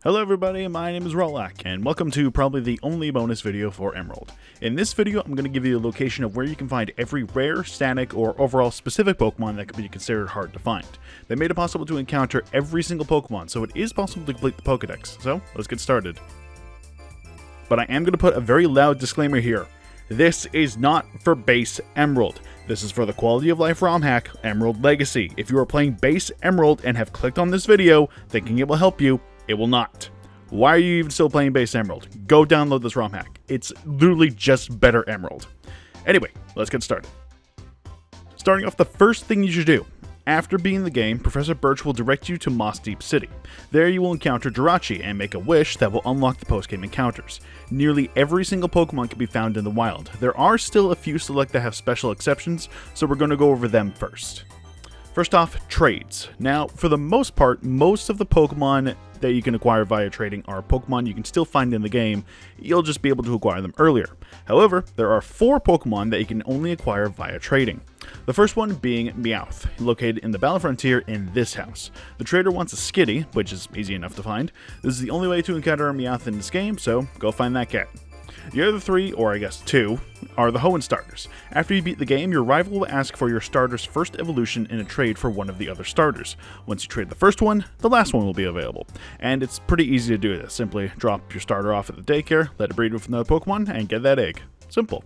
Hello everybody, my name is Rolak, and welcome to probably the only bonus video for Emerald. In this video, I'm going to give you a location of where you can find every rare, static, or overall specific Pokemon that could be considered hard to find. They made it possible to encounter every single Pokemon, so it is possible to complete the Pokedex. So, let's get started. But I am going to put a very loud disclaimer here. This is not for base Emerald. This is for the quality of life ROM hack, Emerald Legacy. If you are playing base Emerald and have clicked on this video thinking it will help you, it will not. Why are you even still playing base Emerald? Go download this ROM hack. It's literally just better Emerald. Anyway, let's get started. Starting off, the first thing you should do. After beating the game, Professor Birch will direct you to Moss Deep City. There you will encounter Jirachi and make a wish that will unlock the post-game encounters. Nearly every single Pokemon can be found in the wild. There are still a few select that have special exceptions, so we're going to go over them first. First off, trades. Now, for the most part, most of the Pokemon that you can acquire via trading are Pokemon you can still find in the game. You'll just be able to acquire them earlier. However, there are 4 Pokemon that you can only acquire via trading. The first one being Meowth, located in the Battle Frontier in this house. The trader wants a Skitty, which is easy enough to find. This is the only way to encounter a Meowth in this game, so go find that cat. The other 3, or I guess 2, are the Hoenn starters. After you beat the game, your rival will ask for your starter's first evolution in a trade for one of the other starters. Once you trade the first one, the last one will be available. And it's pretty easy to do this. Simply drop your starter off at the daycare, let it breed with another Pokemon, and get that egg. Simple.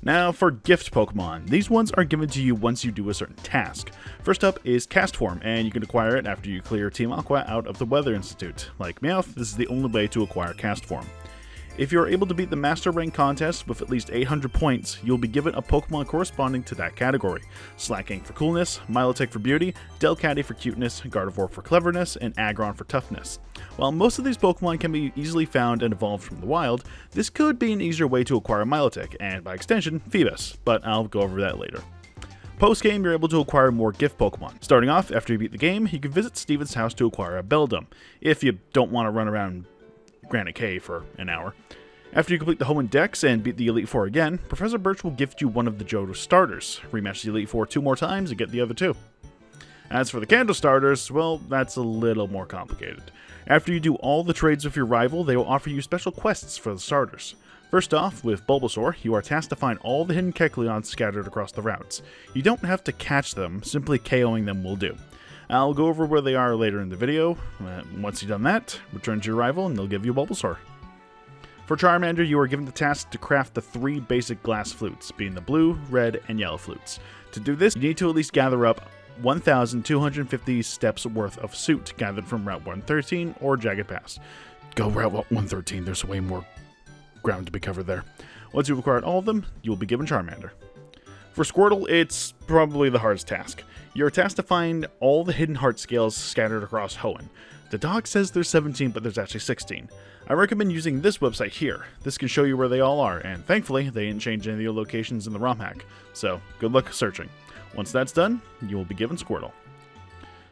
Now for gift Pokemon. These ones are given to you once you do a certain task. First up is Castform, and you can acquire it after you clear Team Aqua out of the Weather Institute. Like Meowth, this is the only way to acquire Castform. If you are able to beat the Master Rank contest with at least 800 points, you'll be given a Pokemon corresponding to that category. Slaking for coolness, Milotic for beauty, Delcatty for cuteness, Gardevoir for cleverness, and Aggron for toughness. While most of these Pokemon can be easily found and evolved from the wild, this could be an easier way to acquire Milotic, and by extension, Feebas, but I'll go over that later. Post-game, you're able to acquire more gift Pokemon. Starting off, after you beat the game, you can visit Steven's house to acquire a Beldum, if you don't want to run around Granite Cave for an hour. After you complete the Hoenn Dex and beat the Elite Four again, Professor Birch will gift you one of the Johto starters. Rematch the Elite Four 2 more times and get the other 2. As for the Kanto starters, well, that's a little more complicated. After you do all the trades with your rival, they will offer you special quests for the starters. First off, with Bulbasaur, you are tasked to find all the hidden Kecleons scattered across the routes. You don't have to catch them, simply KOing them will do. I'll go over where they are later in the video. Once you've done that, return to your rival and they'll give you Bulbasaur. For Charmander, you are given the task to craft the 3 basic glass flutes, being the blue, red, and yellow flutes. To do this, you need to at least gather up 1,250 steps worth of suit gathered from Route 113 or Jagged Pass. Go Route 113, there's way more ground to be covered there. Once you've acquired all of them, you will be given Charmander. For Squirtle, it's probably the hardest task. You're tasked to find all the hidden heart scales scattered across Hoenn. The dog says there's 17, but there's actually 16. I recommend using this website here. This can show you where they all are, and thankfully, they didn't change any of the locations in the ROM hack. So, good luck searching. Once that's done, you will be given Squirtle.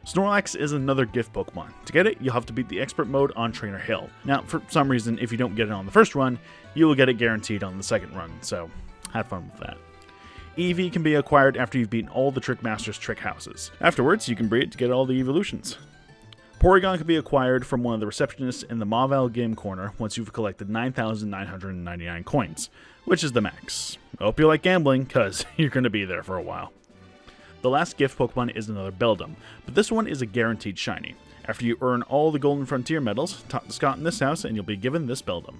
Snorlax is another gift Pokemon. To get it, you'll have to beat the Expert mode on Trainer Hill. Now, for some reason, if you don't get it on the first run, you will get it guaranteed on the second run, so have fun with that. Eevee can be acquired after you've beaten all the Trick Master's trick houses. Afterwards, you can breed it to get all the evolutions. Porygon can be acquired from one of the receptionists in the Mauville Game Corner once you've collected 9,999 coins, which is the max. I hope you like gambling, cause you're going to be there for a while. The last gift Pokemon is another Beldum, but this one is a guaranteed shiny. After you earn all the Golden Frontier medals, talk to Scott in this house and you'll be given this Beldum.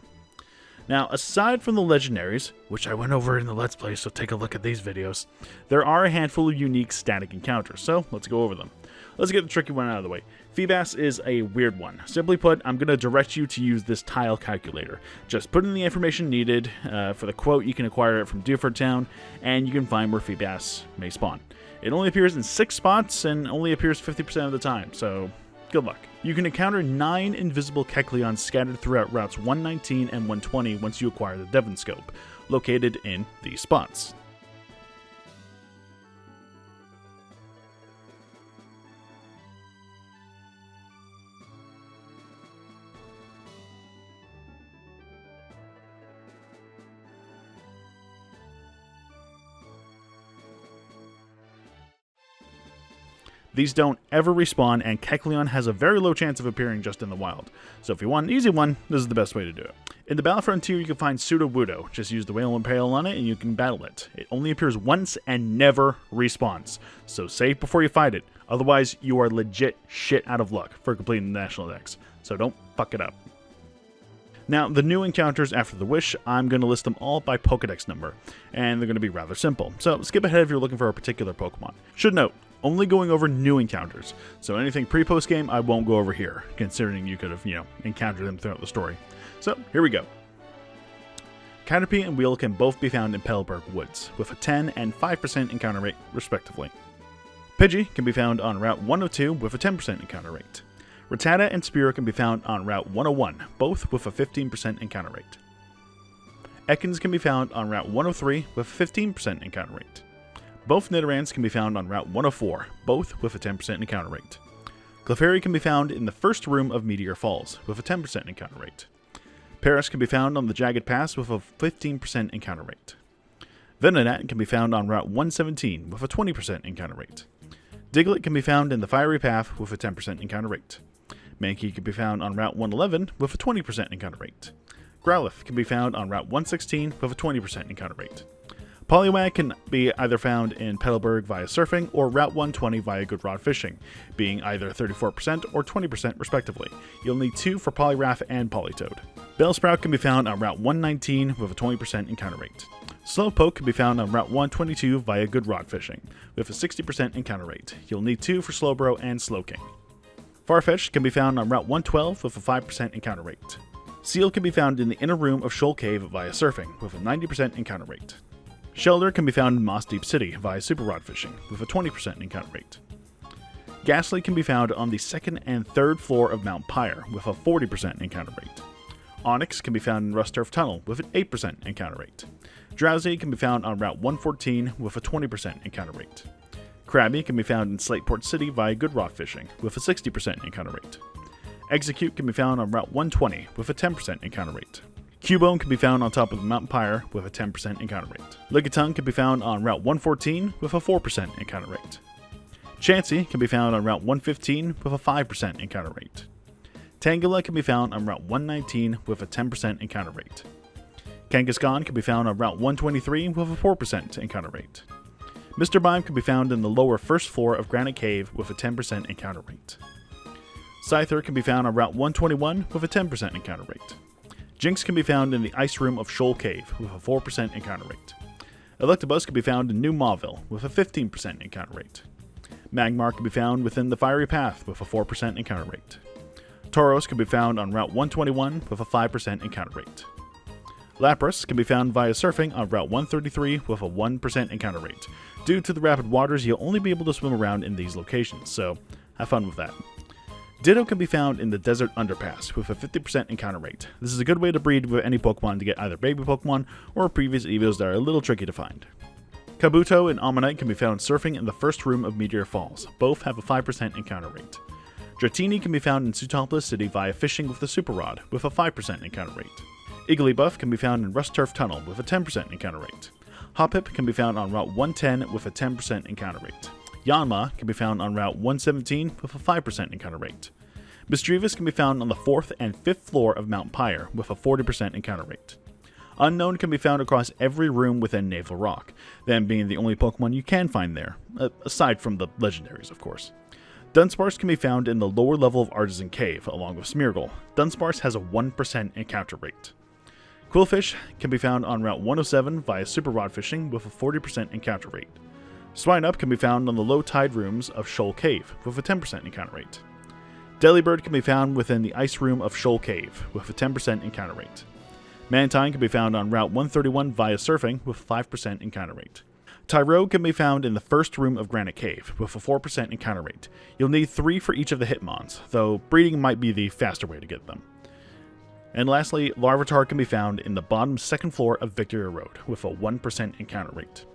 Now, aside from the legendaries, which I went over in the Let's Play, so take a look at these videos, there are a handful of unique static encounters, so let's go over them. Let's get the tricky one out of the way. Feebas is a weird one. Simply put, I'm going to direct you to use this tile calculator. Just put in the information needed. For the quote, you can acquire it from Deerford Town, and you can find where Feebas may spawn. It only appears in 6 spots, and only appears 50% of the time, so good luck. You can encounter 9 invisible Kecleons scattered throughout routes 119 and 120 once you acquire the Devon Scope, located in these spots. These don't ever respawn, and Kecleon has a very low chance of appearing just in the wild. So if you want an easy one, this is the best way to do it. In the Battle Frontier, you can find Sudowoodo. Just use the Whale Impale on it and you can battle it. It only appears once and never respawns. So save before you fight it. Otherwise, you are legit shit out of luck for completing the National Dex. So don't fuck it up. Now, the new encounters after the Wish, I'm going to list them all by Pokedex number, and they're going to be rather simple. So skip ahead if you're looking for a particular Pokemon. Should note, only going over new encounters, so anything pre-post game I won't go over here, considering you could have, encountered them throughout the story. So, here we go. Caterpie and Wheel can both be found in Petalburg Woods, with a 10 and 5% encounter rate, respectively. Pidgey can be found on Route 102 with a 10% encounter rate. Rattata and Spearow can be found on Route 101, both with a 15% encounter rate. Ekans can be found on Route 103 with a 15% encounter rate. Both Nidorans can be found on Route 104, both with a 10% encounter rate. Clefairy can be found in the first room of Meteor Falls, with a 10% encounter rate. Paris can be found on the Jagged Pass with a 15% encounter rate. Venonat can be found on Route 117 with a 20% encounter rate. Diglett can be found in the Fiery Path with a 10% encounter rate. Mankey can be found on Route 111 with a 20% encounter rate. Growlithe can be found on Route 116 with a 20% encounter rate. Poliwag can be either found in Petalburg via surfing or Route 120 via good rod fishing, being either 34% or 20% respectively. You'll need 2 for Poliwrath and Politoed. Bellsprout can be found on Route 119 with a 20% encounter rate. Slowpoke can be found on Route 122 via good rod fishing, with a 60% encounter rate. You'll need 2 for Slowbro and Slowking. Farfetch'd can be found on Route 112 with a 5% encounter rate. Seal can be found in the inner room of Shoal Cave via surfing, with a 90% encounter rate. Shelder can be found in Moss Deep City via super rod fishing, with a 20% encounter rate. Ghastly can be found on the 2nd and 3rd floor of Mount Pyre, with a 40% encounter rate. Onyx can be found in Rust Turf Tunnel, with an 8% encounter rate. Drowsy can be found on Route 114, with a 20% encounter rate. Krabby can be found in Slateport City via good rod fishing, with a 60% encounter rate. Execute can be found on Route 120, with a 10% encounter rate. Cubone can be found on top of the Mount Pyre with a 10% encounter rate. Lickitung can be found on Route 114 with a 4% encounter rate. Chansey can be found on Route 115 with a 5% encounter rate. Tangela can be found on Route 119 with a 10% encounter rate. Kangaskhan can be found on Route 123 with a 4% encounter rate. Mr. Mime can be found in the lower first floor of Granite Cave with a 10% encounter rate. Scyther can be found on Route 121 with a 10% encounter rate. Jinx can be found in the Ice Room of Shoal Cave with a 4% encounter rate. Electabuzz can be found in New Mauville with a 15% encounter rate. Magmar can be found within the Fiery Path with a 4% encounter rate. Tauros can be found on Route 121 with a 5% encounter rate. Lapras can be found via surfing on Route 133 with a 1% encounter rate. Due to the rapid waters, you'll only be able to swim around in these locations, so have fun with that. Ditto can be found in the Desert Underpass with a 50% encounter rate. This is a good way to breed with any Pokemon to get either baby Pokemon or previous Evos that are a little tricky to find. Kabuto and Ammonite can be found surfing in the first room of Meteor Falls. Both have a 5% encounter rate. Dratini can be found in Sootopolis City via fishing with the Super Rod with a 5% encounter rate. Igglybuff can be found in Rust Turf Tunnel with a 10% encounter rate. Hoppip can be found on Route 110 with a 10% encounter rate. Yanma can be found on Route 117 with a 5% encounter rate. Misdreavus can be found on the 4th and 5th floor of Mount Pyre with a 40% encounter rate. Unknown can be found across every room within Naval Rock, them being the only Pokemon you can find there, aside from the legendaries, of course. Dunsparce can be found in the lower level of Artisan Cave, along with Smeargle. Dunsparce has a 1% encounter rate. Quillfish can be found on Route 107 via Super Rod Fishing with a 40% encounter rate. Swinub can be found on the low tide rooms of Shoal Cave with a 10% encounter rate. Delibird can be found within the Ice Room of Shoal Cave with a 10% encounter rate. Mantine can be found on Route 131 via surfing with 5% encounter rate. Tyro can be found in the first room of Granite Cave with a 4% encounter rate. You'll need 3 for each of the Hitmons, though breeding might be the faster way to get them. And lastly, Larvitar can be found in the bottom 2nd floor of Victoria Road with a 1% encounter rate.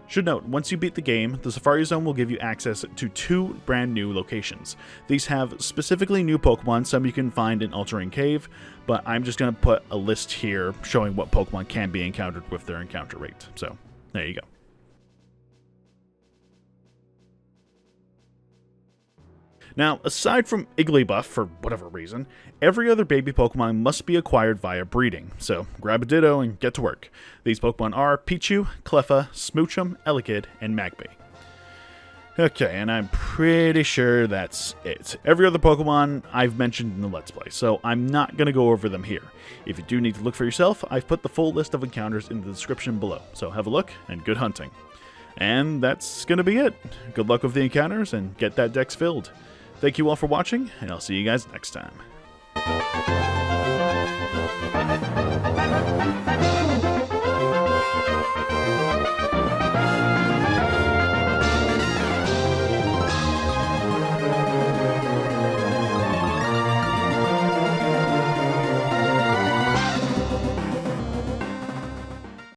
Should note, once you beat the game, the Safari Zone will give you access to 2 brand new locations. These have specifically new Pokemon, some you can find in Altering Cave, but I'm just going to put a list here showing what Pokemon can be encountered with their encounter rate. So, there you go. Now, aside from Igglybuff, for whatever reason, every other baby Pokemon must be acquired via breeding, so grab a Ditto and get to work. These Pokemon are Pichu, Cleffa, Smoochum, Elekid, and Magby. Okay, and I'm pretty sure that's it. Every other Pokemon I've mentioned in the Let's Play, so I'm not going to go over them here. If you do need to look for yourself, I've put the full list of encounters in the description below, so have a look and good hunting. And that's going to be it. Good luck with the encounters and get that dex filled. Thank you all for watching, and I'll see you guys next time.